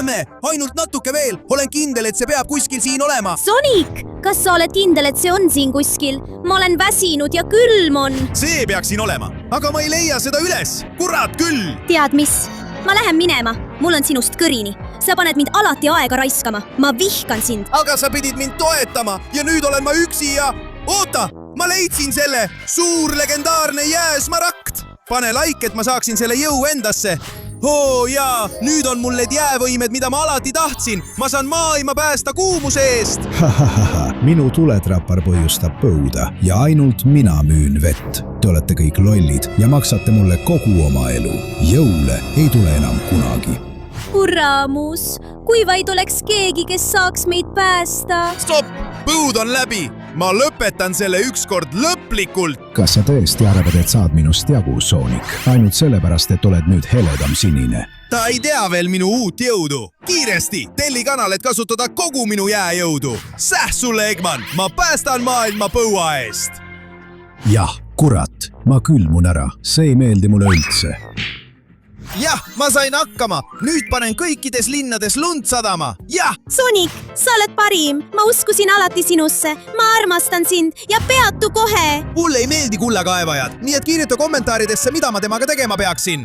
lähme, ainult natuke veel, olen kindel, et see peab kuskil siin olema. Sonic, kas sa oled kindel, et see on siin kuskil? Ma olen väsinud ja külm on. See peaks siin olema, aga ma ei leia seda üles. Kurat küll! Tead mis? Ma lähen minema, mul on sinust kõrini. Sa paned mind alati aega raiskama, ma vihkan sind. Aga sa pidid mind toetama ja nüüd olen ma üksi ja... Oota, ma leidsin selle! Suur legendaarne jääsmaragd! Pane like, et ma saaksin selle jõu endasse. Oo jaa, nüüd on mul need jäävõimed, mida ma alati tahtsin. Ma saan maailma päästa kuumuse eest. Minu tuletrapar põhjustab põuda ja ainult mina müün vett. Te olete kõik lollid ja maksate mulle kogu oma elu. Jõule ei tule enam kunagi. Uramus, kui vaid oleks keegi, kes saaks meid päästa. Stopp! Põud on läbi! Ma lõpetan selle ükskord lõplikult! Kas sa tõesti arvad, et saad minust jagu, Sonic? Ainult sellepärast, et oled nüüd heledam sinine. Ta ei tea veel minu uut jõudu. Kiiresti, telli kanal, et kasutada kogu minu jääjõudu. Säh sulle, Eggman! Ma päästan maailma põua eest! Jah, kurat, ma külmun ära. See ei meeldi mulle üldse. Jah, ma sain hakkama. Nüüd panen kõikides linnades lund sadama. Jah! Sonic, sa oled parim. Ma uskusin alati sinusse. Ma armastan sind ja peatu kohe. Mulle ei meeldi kullakaevajad, nii et kirjuta kommentaaridesse, mida ma temaga tegema peaksin.